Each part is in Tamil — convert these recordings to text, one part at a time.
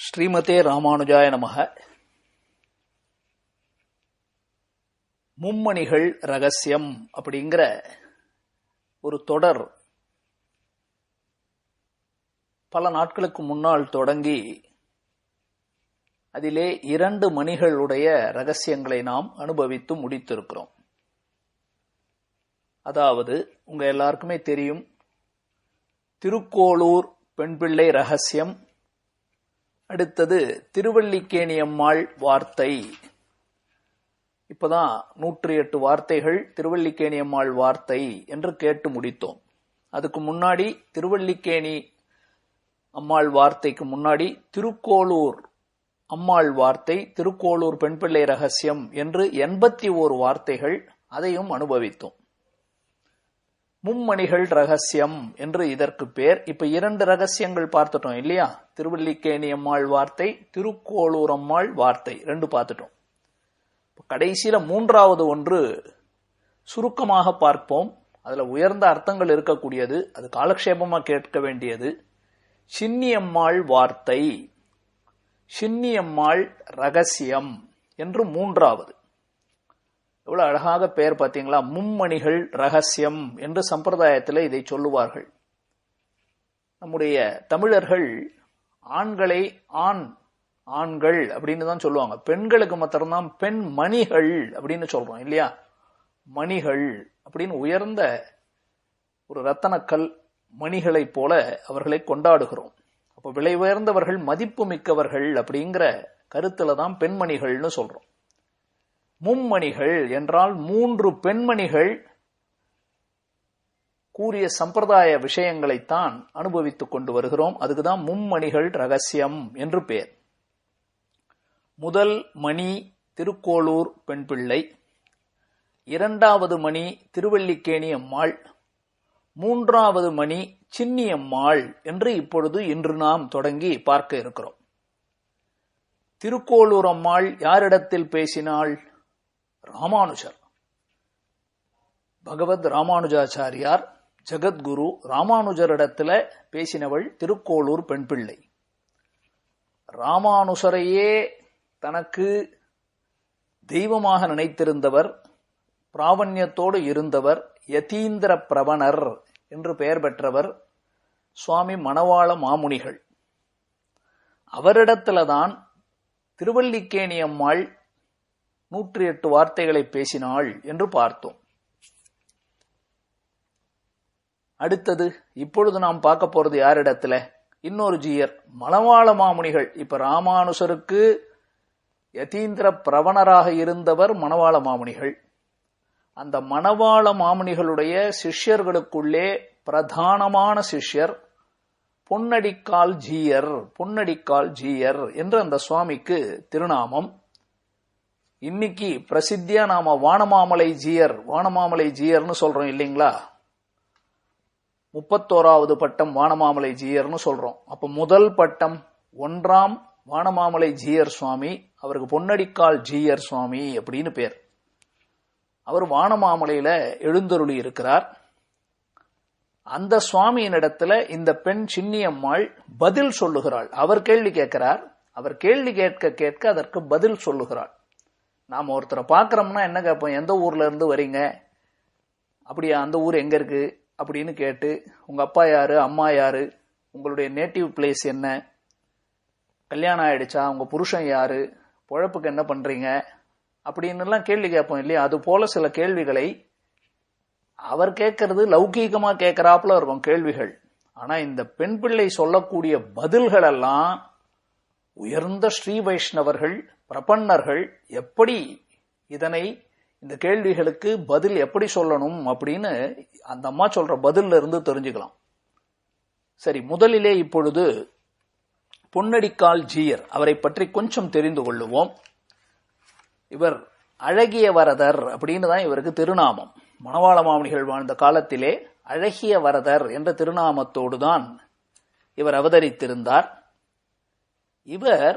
ஸ்ரீமதே ராமானுஜாய நமக. மும்மணிகள் ரகசியம் அப்படிங்கிற ஒரு தொடர் பல நாட்களுக்கு முன்னால் தொடங்கி அதிலே 2 மணிகளுடைய ரகசியங்களை நாம் அனுபவித்து முடித்திருக்கிறோம். அதாவது உங்க எல்லாருக்குமே தெரியும், திருக்கோளூர் பெண் பிள்ளை ரகசியம், அடுத்தது திருவல்லிக்கேணியம்மாள் வார்த்தை. இப்பதான் 108 வார்த்தைகள் திருவல்லிக்கேணியம்மாள் வார்த்தை என்று கேட்டு முடித்தோம். அதுக்கு முன்னாடி திருவல்லிக்கேணி அம்மாள் வார்த்தைக்கு முன்னாடி திருக்கோளூர் அம்மாள் வார்த்தை, திருக்கோளூர் பெண் பிள்ளை ரகசியம் என்று 81 வார்த்தைகள், அதையும் அனுபவித்தோம். மும்மணிகள் ரகசியம் என்று இதற்கு பேர். இப்ப 2 ரகசியங்கள் பார்த்துட்டோம் இல்லையா? திருவல்லிக்கேணி அம்மாள் வார்த்தை, திருக்கோளூர் அம்மாள் வார்த்தை 2 பார்த்துட்டோம். கடைசியில 3வது ஒன்று சுருக்கமாக பார்ப்போம். அதுல உயர்ந்த அர்த்தங்கள் இருக்கக்கூடியது, அது காலக்ஷேபமா கேட்க வேண்டியது. சின்னியம்மாள் வார்த்தை, சின்னியம்மாள் ரகசியம் என்று 3வது. எவ்வளவு அழகாக பெயர் பார்த்தீங்களா? மும்மணிகள் ரகசியம் என்று சம்பிரதாயத்தில் இதை சொல்லுவார்கள். நம்முடைய தமிழர்கள் ஆண்களை ஆண்கள் அப்படின்னு தான் சொல்லுவாங்க. பெண்களுக்கு மாத்திரம்தான் பெண் மணிகள் அப்படின்னு சொல்றோம் இல்லையா? மணிகள் அப்படின்னு உயர்ந்த ஒரு ரத்தனக்கல் மணிகளைப் போல அவர்களை கொண்டாடுகிறோம். அப்ப விலை உயர்ந்தவர்கள், மதிப்பு மிக்கவர்கள் அப்படிங்கிற கருத்துல தான் பெண்மணிகள்னு சொல்றோம். மும்மணிகள் என்றால் 3 பெண்மணிகள் கூறிய சம்பிரதாய விஷயங்களைத்தான் அனுபவித்துக் கொண்டு வருகிறோம். அதுக்குதான் மும்மணிகள் ரகசியம் என்று பெயர். முதல் மணி திருக்கோளூர் பெண் பிள்ளை, 2வது மணி திருவல்லிக்கேணி அம்மாள், 3வது மணி சின்னியம்மாள் என்று இப்பொழுது இன்று நாம் தொடங்கி பார்க்க இருக்கிறோம். திருக்கோளூர் அம்மாள் யாரிடத்தில் பேசினாள்? ராமானுஜர். பகவத் ராமானுஜாச்சாரியார் ஜெகத்குரு ராமானுஜரிடத்துல பேசினவள் திருக்கோளூர் பெண் பிள்ளை. ராமானுஜரையே தனக்கு தெய்வமாக நினைத்திருந்தவர், பிராவண்யத்தோடு இருந்தவர், யதீந்திர பிரவணர் என்று பெயர் பெற்றவர் சுவாமி மணவாள மாமுனிகள். அவரிடத்துலதான் திருவல்லிக்கேணி அம்மாள் 108 வார்த்தைகளை பேசினாள் என்று பார்த்தோம். அடுத்தது இப்பொழுது நாம் பார்க்க போறது யாரிடத்துல? இன்னொரு ஜீயர், மணவாள மாமுனிகள். இப்ப ராமானுஜருக்கு யதீந்திர பிரவணராக இருந்தவர் மணவாள மாமுனிகள். அந்த மணவாள மாமுனிகளுடைய சிஷ்யர்களுக்குள்ளே பிரதானமான சிஷ்யர் பொன்னடிக்கால் ஜீயர். பொன்னடிக்கால் ஜீயர் என்று அந்த சுவாமிக்கு திருநாமம். இன்னைக்கு பிரசித்தியா நாம வானமாமலை ஜீயர்னு சொல்றோம் இல்லைங்களா? 31வது பட்டம் வானமாமலை ஜீயர்னு சொல்றோம். அப்ப முதல் பட்டம் 1ஆம் வானமாமலை ஜீயர் சுவாமி, அவருக்கு பொன்னடிக்கால் ஜீயர் சுவாமி அப்படின்னு பேர். அவர் வானமாமலையில எழுந்தருளி இருக்கிறார். அந்த சுவாமியினிடத்துல இந்த பெண் சின்னியம்மாள் பதில் சொல்லுகிறாள். அவர் கேள்வி கேட்கிறார், அவர் கேள்வி கேட்க கேட்க அதற்கு பதில் சொல்லுகிறாள். நாம ஒருத்தரை பார்க்கறோம்னா என்ன கேட்போம்? எந்த ஊர்ல இருந்து வரீங்க? அப்படியா, அந்த ஊர் எங்க இருக்கு அப்படின்னு கேட்டு, உங்க அப்பா யாரு, அம்மா யாரு, உங்களுடைய நேட்டிவ் பிளேஸ் என்ன, கல்யாணம் ஆயிடுச்சா, உங்க புருஷன் யாரு, பொழப்புக்கு என்ன பண்றீங்க அப்படின்னு எல்லாம் கேள்வி கேட்போம் இல்லையா? அது போல சில கேள்விகளை அவர் கேட்கறது லௌகீகமா கேட்கிறாப்புல இருக்கும் கேள்விகள். ஆனா இந்த பெண் பிள்ளை சொல்லக்கூடிய பதில்கள் எல்லாம் உயர்ந்த ஸ்ரீ வைஷ்ணவர்கள், பிரபன்னர்கள் எப்படி இந்த கேள்விகளுக்கு பதில் எப்படி சொல்லணும் அப்படின்னு அந்த அம்மா சொல்ற பதில்ல இருந்து தெரிஞ்சுக்கலாம். சரி, முதலிலே இப்பொழுது பொன்னடிக்கால் ஜீயர் அவரை பற்றி கொஞ்சம் தெரிந்து கொள்ளுவோம். இவர் அழகிய வரதர் அப்படின்னு தான் இவருக்கு திருநாமம். மணவாள மாமுனிகள் வாழ்ந்த காலத்திலே அழகிய வரதர் என்ற திருநாமத்தோடு தான் இவர் அவதரித்திருந்தார். இவர்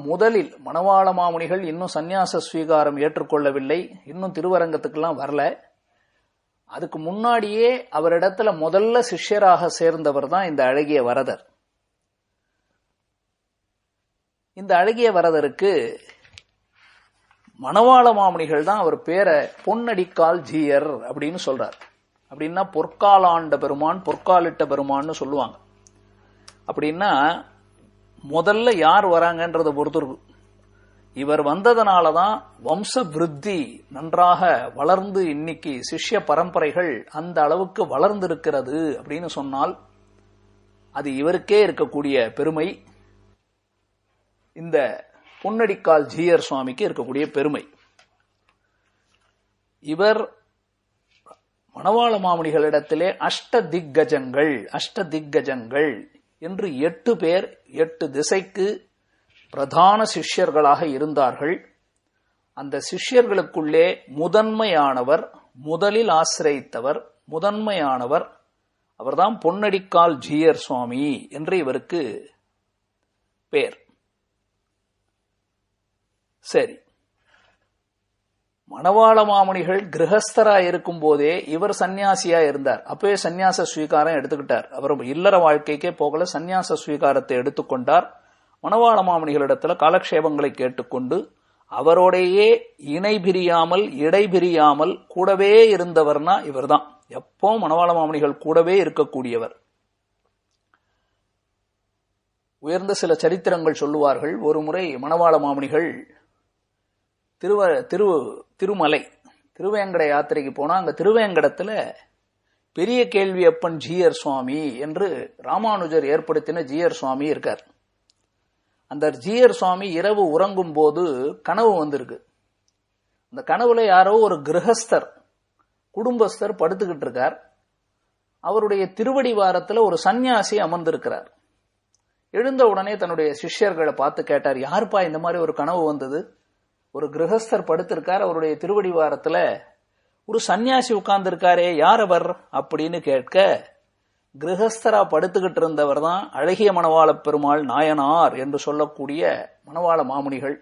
முதலில் மணவாள மாமுனிகள் இன்னும் சந்நியாச ஸ்வீகாரம் ஏற்றுக்கொள்ளவில்லை, இன்னும் திருவரங்கத்துக்கெல்லாம் வரல. அதுக்கு முன்னாடியே அவரிடத்துல முதல்ல சிஷ்யராக சேர்ந்தவர் தான் இந்த அழகிய வரதர். இந்த அழகிய வரதருக்கு மணவாள மாமுனிகள் தான் அவர் பேரை பொன்னடிக்கால் ஜீயர் அப்படின்னு சொல்றார். அப்படின்னா பொற்கால் ஆண்ட பெருமான், பொற்காலிட்ட பெருமான்னு சொல்லுவாங்க. அப்படின்னா முதல்ல யார் வராங்கன்றத பொறுத்து இருக்கு. இவர் வந்ததனாலதான் வம்ச விருத்தி நன்றாக வளர்ந்து இன்னைக்கு சிஷ்ய பரம்பரைகள் அந்த அளவுக்கு வளர்ந்திருக்கிறது அப்படின்னு சொன்னால் அது இவருக்கே இருக்கக்கூடிய பெருமை, இந்த பொன்னடிக்கால் ஜீயர் சுவாமிக்கு இருக்கக்கூடிய பெருமை. இவர் மணவாள மாமுனிகளிடத்திலே அஷ்ட திக்கஜங்கள் என்று 8 பேர் 8 திசைக்கு பிரதான சிஷ்யர்களாக இருந்தார்கள். அந்த சிஷ்யர்களுக்குள்ளே முதன்மையானவர், முதலில் ஆசிரியத்தவர், முதன்மையானவர் அவர்தான் பொன்னடிக்கால் ஜீயர் சுவாமி என்று இவருக்கு பேர். சரி, மணவாள மாமுனிகள் கிரகஸ்தரா இருக்கும் போதே இவர் சன்னியாசியா இருந்தார். அப்பவே சன்னியாச ஸ்வீகாரம் எடுத்துக்கிட்டார். அவர் இல்லற வாழ்க்கைக்கே போகல, சன்னியாச ஸ்வீகாரத்தை எடுத்துக்கொண்டார். மணவாள மாமுனிகளிடத்துல காலக்ஷேபங்களை கேட்டுக்கொண்டு அவரோடையே இணை பிரியாமல் இடை பிரியாமல் கூடவே இருந்தவர்னா இவர்தான். எப்போ மணவாள மாமுனிகள் கூடவே இருக்கக்கூடியவர். உயர்ந்த சில சரித்திரங்கள் சொல்லுவார்கள். ஒரு முறை மணவாள மாமுனிகள் திருமலை திருவேங்கட யாத்திரைக்கு போனா அங்க திருவேங்கடத்துல பெரிய கேள்வியப்பன் ஜீயர் சுவாமி என்று ராமானுஜர் ஏற்படுத்தின ஜீயர் சுவாமி இருக்கார். அந்த ஜீயர் சுவாமி இரவு உறங்கும் போது கனவு வந்திருக்கு. அந்த கனவுல யாரோ ஒரு கிரகஸ்தர் குடும்பஸ்தர் படுத்துக்கிட்டு இருக்கார். அவருடைய திருவடி வாரத்துல ஒரு சன்னியாசி அமர்ந்திருக்கிறார். எழுந்த உடனே தன்னுடைய சிஷ்யர்களை பார்த்து கேட்டார், யாருப்பா இந்த மாதிரி ஒரு கனவு வந்தது? ஒரு கிரகஸ்தர் படுத்திருக்கார், அவருடைய திருவடி வாரத்துல ஒரு சன்னியாசி உட்கார்ந்து இருக்காரே, யார் அவர் அப்படின்னு கேட்க, கிரகஸ்தரா படுத்துக்கிட்டு இருந்தவர் தான் அழகிய மணவாள பெருமாள் நாயனார் என்று சொல்லக்கூடிய மணவாள மாமுனிகள்.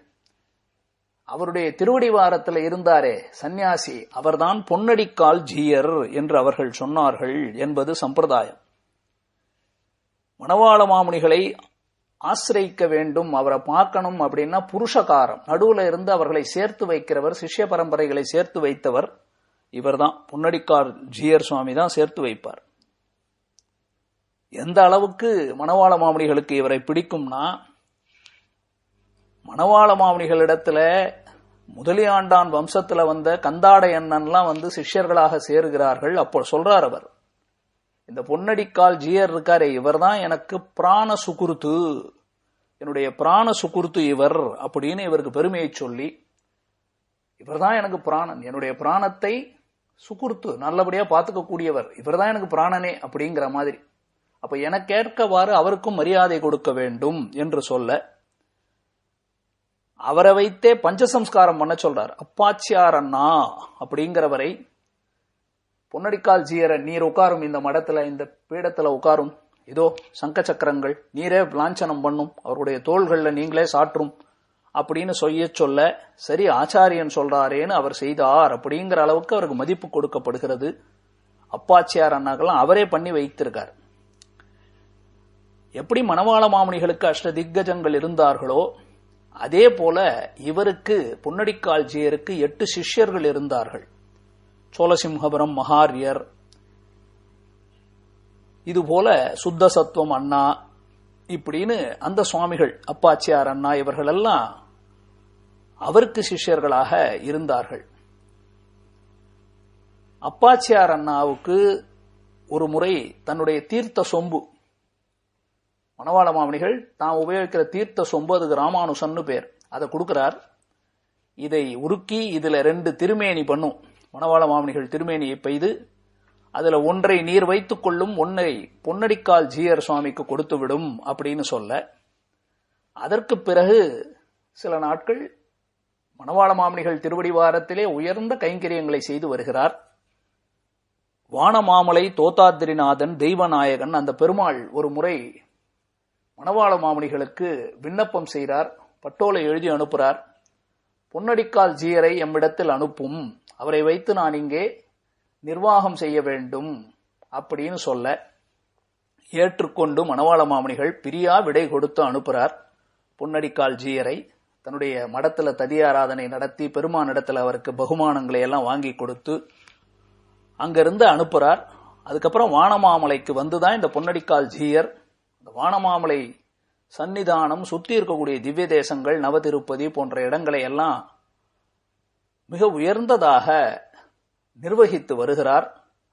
அவருடைய திருவடி வாரத்தில் இருந்தாரே சன்னியாசி, அவர்தான் பொன்னடிக்கால் ஜீயர் என்று அவர்கள் சொன்னார்கள் என்பது சம்பிரதாயம். மணவாள மாமுனிகளை ஆசிரியிக்க வேண்டும், அவரை பார்க்கணும் அப்படின்னா புருஷகாரம் நடுவுல இருந்து அவர்களை சேர்த்து வைக்கிறவர், சிஷ்ய பரம்பரைகளை சேர்த்து வைத்தவர் இவர்தான். பொன்னடிக்கால் ஜீயர் சுவாமி தான் சேர்த்து வைப்பார். எந்த அளவுக்கு மணவாள மாமுனிகளுக்கு இவரை பிடிக்கும்னா, மணவாள மாமுனிகளிடத்துல முதலியாண்டான் வம்சத்துல வந்த கந்தாட எண்ணன்லாம் வந்து சிஷ்யர்களாக சேருகிறார்கள். அப்போ சொல்றார் அவர், இந்த பொன்னடிக்கால் ஜீயர் இருக்காரே இவர் தான் எனக்கு பிராண சுகுருத்து, என்னுடைய பிராண சுகுருத்து இவர் அப்படின்னு இவருக்கு பெருமையை சொல்லி, இவர் தான் எனக்கு பிராணன், என்னுடைய பிராணத்தை சுகுருத்து நல்லபடியா பார்த்துக்க கூடியவர், இவர் தான் எனக்கு பிராணனே அப்படிங்கிற மாதிரி. அப்ப எனக்கேற்கவாறு அவருக்கும் மரியாதை கொடுக்க வேண்டும் என்று சொல்ல, அவரை வைத்தே பஞ்சசம்ஸ்காரம் பண்ண சொல்றார். அப்பாச்சியார் அண்ணா அப்படிங்கிறவரை, பொன்னடிக்கால் ஜீயரை நீர் உட்காரும் இந்த மடத்துல, இந்த பீடத்துல உட்காரும், இதோ சங்க சக்கரங்கள் நீரே லாஞ்சனம் பண்ணும், அவருடைய தோள்கள்ல நீங்களே சாற்றும் அப்படின்னு சொல்ல, சரி ஆச்சாரியன் சொல்றாரேன்னு அவர் செய்தார் அப்படிங்கிற அளவுக்கு அவருக்கு மதிப்பு கொடுக்கப்படுகிறது. அப்பாச்சியார் அண்ணாக்கெல்லாம் அவரே பண்ணி வைத்திருக்கார். எப்படி மணவாள மாமுனிகளுக்கு அஷ்டதிக்கஜங்கள் இருந்தார்களோ அதே போல இவருக்கு பொன்னடிக்கால் ஜீயருக்கு 8 சிஷ்யர்கள் இருந்தார்கள். சோழசிம்ஹபுரம் மகாரியர், இதுபோல சுத்த சத்துவம் அண்ணா இப்படின்னு அந்த சுவாமிகள், அப்பாச்சியார் அண்ணா இவர்கள் எல்லாம் அவருக்கு சிஷ்யர்களாக இருந்தார்கள். அப்பாச்சியார் அண்ணாவுக்கு ஒரு முறை தன்னுடைய தீர்த்த சொம்பு, மணவாள மாமுனிகள் தான் உபயோகிக்கிற தீர்த்த சொம்பு, அதுக்கு ராமானுசன்னு பேர், அதை கொடுக்கிறார். இதை உருக்கி இதுல 2 திருமேனி பண்ணும். மணவாள மாமுனிகள் திருமேனியை பெய்து அதுல ஒன்றை நீர் வைத்துக் கொள்ளும், ஒன்றை பொன்னடிக்கால் ஜீயர் சுவாமிக்கு கொடுத்து விடும் அப்படின்னு சொல்ல, அதற்கு பிறகு சில நாட்கள் மணவாள மாமுனிகள் திருவடிவாரத்திலே உயர்ந்த கைங்கரியங்களை செய்து வருகிறார். வானமாமலை தோத்தாத்திரிநாதன் தெய்வநாயகன் அந்த பெருமாள் ஒரு முறை மணவாள மாமுனிகளுக்கு விண்ணப்பம் செய்கிறார். பட்டோலை எழுதி அனுப்புகிறார். பொன்னடிக்கால் ஜீயரை எம்மிடத்தில் அனுப்பும், அவரை வைத்து நான் இங்கே நிர்வாகம் செய்ய வேண்டும் அப்படின்னு சொல்ல ஏற்றுக்கொண்டு மணவாள மாமுனிகள் பிரியா விடை கொடுத்து அனுப்புறார் பொன்னடிக்கால் ஜீயரை. தன்னுடைய மடத்துல ததியாராதனை நடத்தி பெருமானிடத்துல அவருக்கு பகுமானங்களை எல்லாம் வாங்கி கொடுத்து அங்கிருந்து அனுப்புறார். அதுக்கப்புறம் வானமாமலைக்கு வந்துதான் இந்த பொன்னடிக்கால் ஜீயர் இந்த வானமாமலை சன்னிதானம் சுற்றி இருக்கக்கூடிய திவ்ய தேசங்கள் நவதிருப்பதி போன்ற இடங்களை எல்லாம் மிக உயர்ந்ததாக நிர்வகித்து வருகிறார்.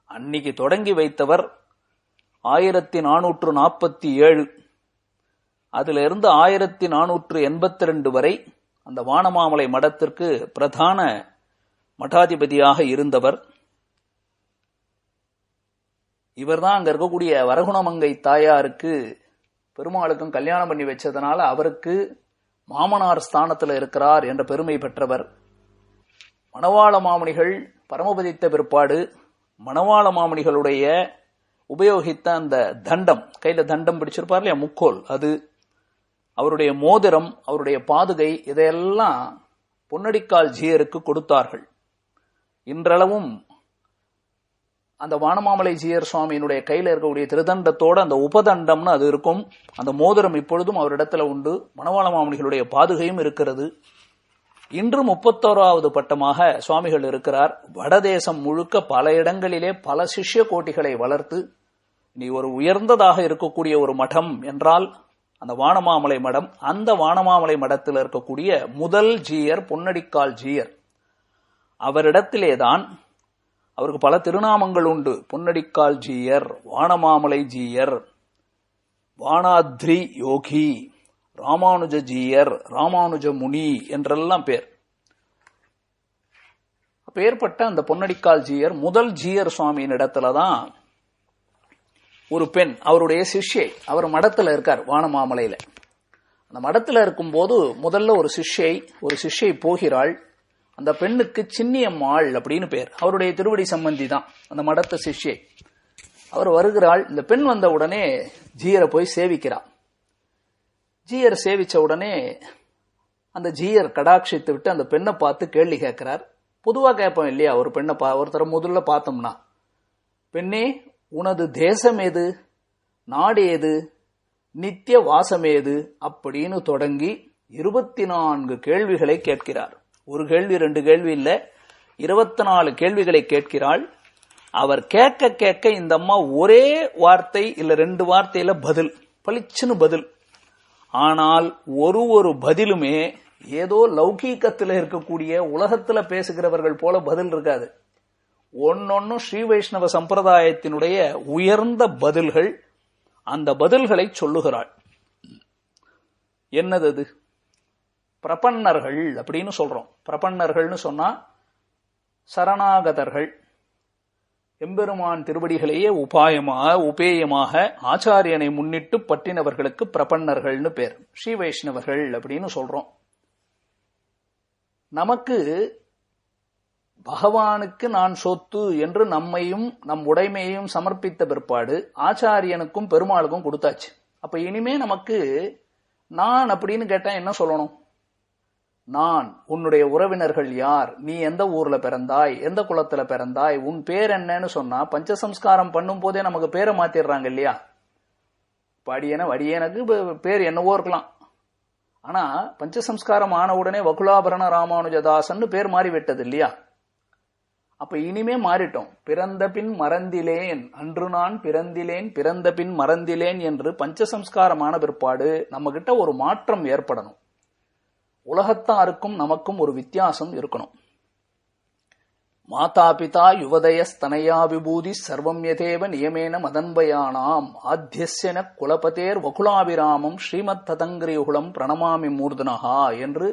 அன்னைக்கு தொடங்கி வைத்தவர் 1447, அதிலிருந்து 1482 வரை அந்த வானமாமலை மடத்திற்கு பிரதான மடாதிபதியாக இருந்தவர். இவர்தான் அங்க இருக்கக்கூடிய வரகுணமங்கை தாயாருக்கு பெருமாளுக்கும் கல்யாணம் பண்ணி வச்சதனால அவருக்கு மாமனார் ஸ்தானத்தில் இருக்கிறார் என்ற பெருமை பெற்றவர். மணவாள மாமுனிகள் பரமபதித்த பிற்பாடு மணவாள மாமுனிகளுடைய உபயோகித்த அந்த தண்டம், கையில தண்டம் பிடிச்சிருப்பார் இல்லையா, முக்கோல், அது அவருடைய மோதிரம், அவருடைய பாதுகை, இதையெல்லாம் பொன்னடிக்கால் ஜீயருக்கு கொடுத்தார்கள். இன்றளவும் அந்த வானமாமலை ஜீயர் சுவாமியினுடைய கையில இருக்கக்கூடிய திருதண்டத்தோட அந்த உபதண்டம்னு அது இருக்கும். அந்த மோதிரம் இப்பொழுதும் அவரிடத்துல உண்டு. மணவாள மாமுனிகளுடைய பாதுகையும் இருக்கிறது. இன்று 31வது பட்டமாக சுவாமிகள் இருக்கிறார். வடதேசம் முழுக்க பல இடங்களிலே பல சிஷ்ய கோட்டிகளை வளர்த்து நீ ஒரு உயர்ந்ததாக இருக்கக்கூடிய ஒரு மடம் என்றால் அந்த வானமாமலை மடம். அந்த வானமாமலை மடத்தில் இருக்கக்கூடிய முதல் ஜீயர் பொன்னடிக்கால் ஜீயர். அவரிடத்திலேதான் அவருக்கு பல திருநாமங்கள் உண்டு. பொன்னடிக்கால் ஜீயர், வானமாமலை ஜீயர், வானாத்ரி யோகி, ராமானுஜ ஜீயர், ராமானுஜ முனி என்றெல்லாம் பேர். அப்பேற்பட்ட அந்த பொன்னடிக்கால் ஜீயர் முதல் ஜீயர் சுவாமியின் இடத்துலதான் ஒரு பெண், அவருடைய சிஷ்யை, அவர் மடத்துல இருக்கார் வானமாமலையில. அந்த மடத்துல இருக்கும்போது முதல்ல ஒரு சிஷ்யை போகிறாள். அந்த பெண்ணுக்கு சின்னியம்மாள் அப்படின்னு பேர். அவருடைய திருவடி சம்பந்தி தான் அந்த மடத்த சிஷ்யை. அவர் வருகிறாள். இந்த பெண் வந்த உடனே ஜீயரை போய் சேவிக்கிறார். ஜீயர் சேவிச்ச உடனே அந்த ஜீயர் கடாட்சித்து விட்டு அந்த பெண்ணை பார்த்து கேள்வி கேட்கிறார். பொதுவா கேட்போம் இல்லையா, ஒரு பெண்ணை ஒருத்தர முதல்ல பார்த்தோம்னா, பெண்ணே உனது தேசம் ஏது, நாடு ஏது, நித்திய வாசம் ஏது அப்படின்னு தொடங்கி 24 கேள்விகளை கேட்கிறார். ஒரு கேள்வி 2 கேள்வி இல்ல, 24 கேள்விகளை கேட்கிறாள். அவர் கேட்க கேட்க இந்த அம்மா ஒரே வார்த்தை இல்ல 2 வார்த்தையில பதில், பளிச்சுன்னு பதில். ஆனால் ஒரு பதிலுமே ஏதோ லௌகீகத்தில் இருக்கக்கூடிய உலகத்துல பேசுகிறவர்கள் போல பதில் இருக்காது. ஒன்னொன்னும் ஸ்ரீ வைஷ்ணவ சம்பிரதாயத்தினுடைய உயர்ந்த பதில்கள். அந்த பதில்களை சொல்லுகிறாள். என்னது அது? பிரபன்னர்கள் அப்படின்னு சொல்றோம். பிரபன்னர்கள்னு சொன்னா சரணாகதர்கள், எம்பெருமான் திருவடிகளையே உபேயமாக ஆச்சாரியனை முன்னிட்டு பற்றினவர்களுக்கு பிரபன்னர்கள்னு பேர். ஸ்ரீ வைஷ்ணவர்கள் அப்படின்னு சொல்றோம். நமக்கு பகவானுக்கு நான் சொத்து என்று நம்மையும் நம் உடைமையையும் சமர்ப்பித்த பிற்பாடு ஆச்சாரியனுக்கும் பெருமாளுக்கும் கொடுத்தாச்சு. அப்ப இனிமே நமக்கு நான் அப்படின்னு கேட்டா என்ன சொல்லணும்? நான், உன்னுடைய உறவினர்கள் யார், நீ எந்த ஊர்ல பிறந்தாய், எந்த குலத்துல பிறந்தாய், உன் பேர் என்னன்னு சொன்னா பஞ்சசம்ஸ்காரம் பண்ணும் போதே நமக்கு பேரை மாத்திடுறாங்க இல்லையா. வடியனுக்கு பேர் என்னவோ இருக்கலாம். ஆனா பஞ்சசம்ஸ்காரம் ஆன உடனே வகுலாபரண ராமானுஜதாசன் பேர் மாறிவிட்டது இல்லையா. அப்ப இனிமே மாறிட்டோம். பிறந்த பின் மறந்திலேன், அன்று நான் பிறந்திலேன், பிறந்த பின் மறந்திலேன் என்று பஞ்சசம்ஸ்காரமான பிற்பாடு நம்ம கிட்ட ஒரு மாற்றம் ஏற்படணும். உலகத்தாருக்கும் நமக்கும் ஒரு வித்தியாசம் இருக்கணும். மாதா பிதா யுவதயஸ்தனயா விபூதி சர்வம் யதேவ நியமேன மதன்பயானாம் ஆத்தியஸ்யன குலபதேர் வகுலாபிராமம் ஸ்ரீமத் ததங்கிரியுகுலம் பிரணமாமி மூர்தனஹா என்று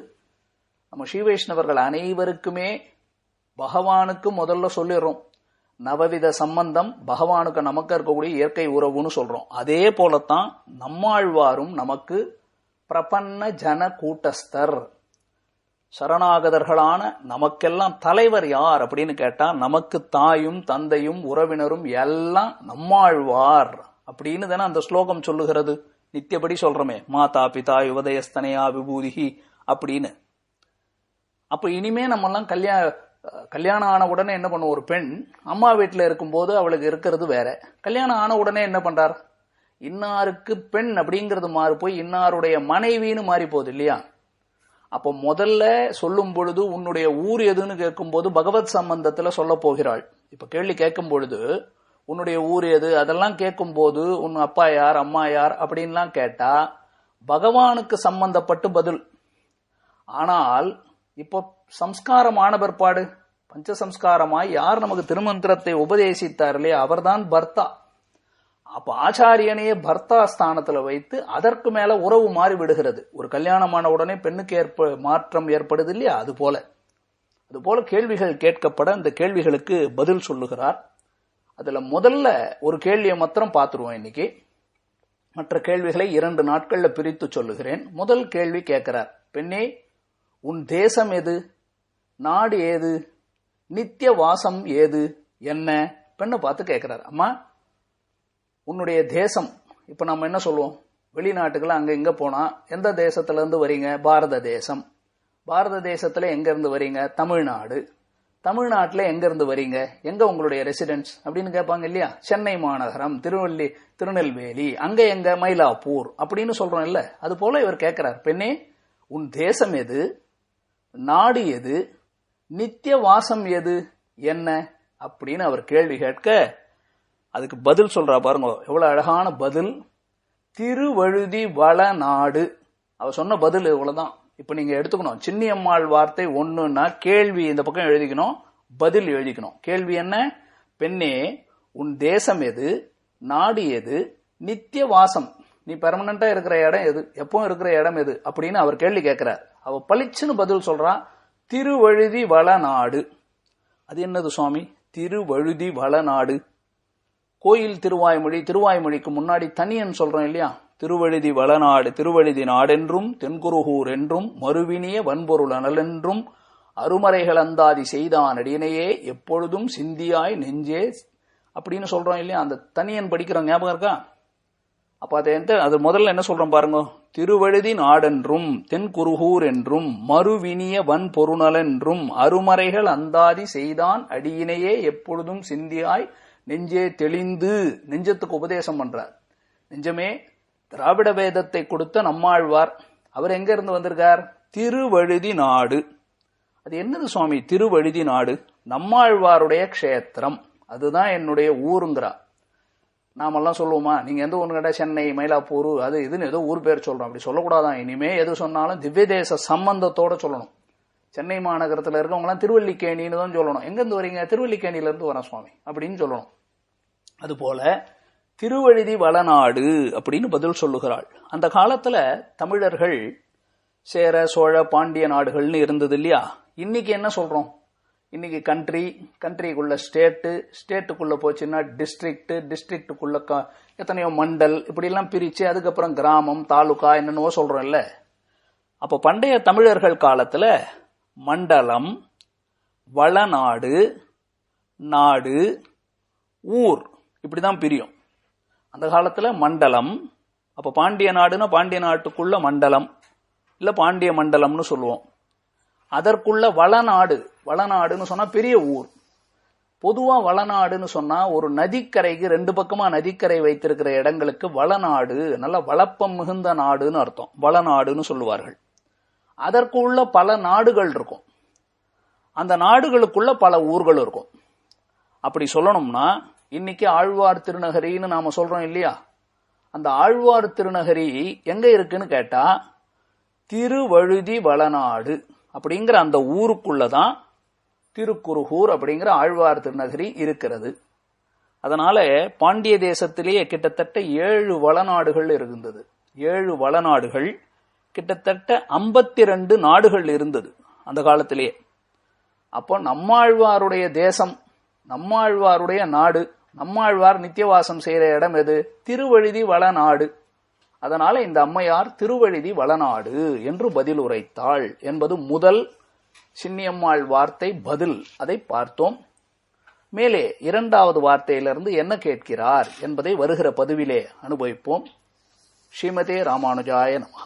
நம்ம ஸ்ரீ வைஷ்ணவர்கள் அனைவருக்குமே பகவானுக்கு முதல்ல சொல்லிடுறோம். நவவித சம்பந்தம் பகவானுக்கு நமக்கு இருக்கக்கூடிய இயற்கை உறவுன்னு சொல்றோம். அதே போலத்தான் நம்மாழ்வாரும் நமக்கு பிரபன்ன ஜன கூட்டஸ்தர், சரணாகதர்களான நமக்கெல்லாம் தலைவர் யார் அப்படின்னு கேட்டா நமக்கு தாயும் தந்தையும் உறவினரும் எல்லாம் நம்மாழ்வார் அப்படின்னு தானே அந்த ஸ்லோகம் சொல்லுகிறது. நித்தியபடி சொல்றோமே, மாதா பிதா யுவதயஸ்தனையா விபூதிஹி அப்படின்னு. அப்ப இனிமே நம்ம எல்லாம் கல்யாணம் ஆன உடனே என்ன பண்ணும் ஒரு பெண் அம்மா வீட்டுல இருக்கும்போது அவளுக்கு இருக்கிறது வேற. கல்யாணம் ஆன உடனே என்ன பண்றார், இன்னாருக்கு பெண் அப்படிங்கிறது மாறி போய் இன்னாருடைய மனைவின்னு மாறி போகுது இல்லையா. அப்ப முதல்ல சொல்லும் பொழுது உன்னுடைய ஊர் எதுன்னு கேட்கும் போது பகவத் சம்பந்தத்துல சொல்ல போகிறாள். இப்ப கேள்வி கேட்கும் பொழுது உன்னுடைய ஊர் எது அதெல்லாம் கேட்கும் போது உன் அப்பா யார் அம்மா யார் அப்படின்லாம் கேட்டா பகவானுக்கு சம்பந்தப்பட்டு பதில். ஆனால் இப்போ சம்ஸ்காரமான பிற்பாடு பஞ்சசம்ஸ்காரமாய் யார் நமக்கு திருமந்திரத்தை உபதேசித்தார் இல்லையா, அவர்தான் பர்த்தா. அப்ப ஆச்சாரியனையே பர்த்தா ஸ்தானத்துல வைத்து அதற்கு மேல உறவு மாறி விடுகிறது. ஒரு கல்யாணமான உடனே பெண்ணுக்கு மாற்றம் ஏற்படுது இல்லையா, அது போல கேள்விகள் கேட்கப்பட இந்த கேள்விகளுக்கு பதில் சொல்லுகிறார். அதுல முதல்ல ஒரு கேள்வியை மாத்திரம் பார்த்துருவோம் இன்னைக்கு. மற்ற கேள்விகளை 2 நாட்கள்ல பிரித்து சொல்லுகிறேன். முதல் கேள்வி கேட்கிறார், பெண்ணே உன் தேசம் எது, நாடு ஏது, நித்திய வாசம் ஏது, என்ன? பெண்ணை பார்த்து கேட்கிறார், அம்மா உன்னுடைய தேசம். இப்ப நம்ம என்ன சொல்லுவோம், வெளிநாட்டுக்குள்ள அங்க இங்க போனா எந்த தேசத்துல இருந்து வரீங்க, பாரத தேசம். பாரத தேசத்துல எங்க இருந்து வரீங்க, தமிழ்நாடு. தமிழ்நாட்டுல எங்க இருந்து வரீங்க, எங்க உங்களுடைய ரெசிடென்ஸ் அப்படின்னு கேட்பாங்க இல்லையா. சென்னை மாநகரம், திருநெல்வேலி, அங்க எங்க மயிலாப்பூர் அப்படின்னு சொல்றோம் இல்ல. அது போல இவர் கேட்கிறார், பெண்ணே உன் தேசம் எது, நாடு எது, நித்திய வாசம் எது, என்ன அப்படின்னு அவர் கேள்வி கேட்க அதுக்கு பதில் சொல்றா பாருங்க, எவ்வளவு அழகான பதில். திருவழுதி வளநாடு. அவர் சொன்ன பதில் இவ்வளவுதான். இப்ப நீங்க எடுத்துக்கணும், சின்னியம்மாள் வார்த்தை ஒண்ணுன்னா கேள்வி இந்த பக்கம் எழுதிக்கணும், பதில் எழுதிக்கணும். கேள்வி என்ன, பெண்ணே உன் தேசம் எது, நாடு எது, நித்திய வாசம், நீ பெர்மனண்டா இருக்கிற இடம் எது, எப்பவும் இருக்கிற இடம் எது அப்படின்னு அவர் கேள்வி கேட்கிறார். அவ பளிச்சுன்னு பதில் சொல்றா, திருவழுதி வளநாடு. அது என்னது சுவாமி திருவழுதி வளநாடு? கோயில் திருவாய்மொழி, திருவாய்மொழிக்கு முன்னாடி தனியன் சொல்றோம் இல்லையா. திருவழுதி வளநாடு, திருவழுதி நாடென்றும் தென்குருகூர் என்றும் மறுவினிய வன்பொருள் அனலென்றும் அருமறைகள் அந்தாதி செய்தான் அடியனையே எப்பொழுதும் சிந்தியாய் நெஞ்சே அப்படின்னு சொல்றோம் இல்லையா. அந்த தனியன் படிக்கிறோம், ஞாபகம் இருக்கா? அப்ப அது முதல்ல என்ன சொல்றோம் பாருங்க, திருவழுதி நாடென்றும் தென்குருகூர் என்றும் மறுவினிய வன்பொருணலென்றும் அருமறைகள் அந்தாதி செய்தான் அடியினையே எப்பொழுதும் சிந்தியாய் நெஞ்சே தெளிந்து. நெஞ்சத்துக்கு உபதேசம் பண்றார். நெஞ்சமே திராவிட வேதத்தை கொடுத்த நம்மாழ்வார், அவர் எங்க இருந்து வந்திருக்கார், திருவழுதி நாடு. அது என்னது சுவாமி திருவழுதி நாடு? நம்மாழ்வாருடைய க்ஷேத்திரம், அதுதான் என்னுடைய ஊருங்கிறார். நாமெல்லாம் சொல்லுவோமா, நீங்க எந்த ஊரு கேட்டா சென்னை, மயிலாப்பூர், அது இதுன்னு ஏதோ ஊர் பேர் சொல்றோம். அப்படி சொல்லக்கூடாதான். இனிமே எது சொன்னாலும் திவ்ய தேச சம்பந்தத்தோட சொல்லணும். சென்னை மாநகரத்துல இருக்கவங்க எல்லாம் திருவல்லிக்கேணின்னு தான் சொல்லணும். எங்க இருந்து வரீங்க, திருவல்லிக்கேணியில இருந்து வரேன் சுவாமி அப்படின்னு சொல்லணும். அது போல திருவழுதி வளநாடு அப்படின்னு பதில் சொல்லுகிறாள். அந்த காலத்துல தமிழர்கள் சேர சோழ பாண்டிய நாடுகள்னு இருந்தது இல்லையா. இன்னைக்கு என்ன சொல்றோம், இன்னைக்கு கண்ட்ரிக்குள்ள ஸ்டேட்டுக்குள்ள போச்சுன்னா டிஸ்ட்ரிக்ட், டிஸ்ட்ரிக்டுக்குள்ள எத்தனையோ மண்டல், இப்படி எல்லாம் பிரிச்சு அதுக்கப்புறம் கிராமம், தாலுகா என்னென்னவோ சொல்றோம் இல்ல. அப்ப பண்டைய தமிழர்கள் காலத்துல மண்டலம், வளநாடு, நாடு, ஊர் இப்படிதான் பிரியும். அந்த காலத்துல மண்டலம், அப்ப பாண்டிய நாடுன்னா பாண்டிய நாட்டுக்குள்ள மண்டலம் இல்ல பாண்டிய மண்டலம்னு சொல்லுவோம். அதற்குள்ள வளநாடு, வளநாடுன்னு சொன்னா பெரிய ஊர். பொதுவா வளநாடுன்னு சொன்னா ஒரு நதிக்கரைக்கு 2 பக்கமா நதிக்கரை வைத்திருக்கிற இடங்களுக்கு வளநாடு, நல்ல வளப்பம் மிகுந்த நாடுன்னு அர்த்தம், வளநாடுன்னு சொல்லுவார்கள். அதற்குள்ள பல நாடுகள் இருக்கும், அந்த நாடுகளுக்குள்ள பல ஊர்கள் இருக்கும். அப்படி சொல்லணும்னா இன்னைக்கு ஆழ்வார் திருநகரின்னு நாம சொல்றோம் இல்லையா. அந்த ஆழ்வார் திருநகரி எங்க இருக்குன்னு கேட்டா திருவழுதி வளநாடு அப்படிங்கிற அந்த ஊருக்குள்ளதான் திருக்குருகூர் அப்படிங்கிற ஆழ்வார் திருநகரி இருக்கிறது. அதனால பாண்டிய தேசத்திலேயே கிட்டத்தட்ட 7 வளநாடுகள் இருந்தது. 7 வளநாடுகள், கிட்டத்தட்ட 52 நாடுகள் இருந்தது அந்த காலத்திலேயே. அப்போ நம்மாழ்வாருடைய தேசம், நம்மாழ்வாருடைய நாடு, நம்மாழ்வார் நித்தியவாசம் செய்யற இடம் எது, திருவழுதி வளநாடு. அதனால இந்த அம்மையார் திருவழுதி வளநாடு என்று பதில் உரைத்தாள் என்பது முதல் சின்னியம்மாள் வார்த்தை பதில். அதை பார்த்தோம். மேலே 2வது வார்த்தையிலிருந்து என்ன கேட்கிறார் என்பதை வருகிற பதிவிலே அனுபவிப்போம். ஸ்ரீமதே ராமானுஜாய நமஹ.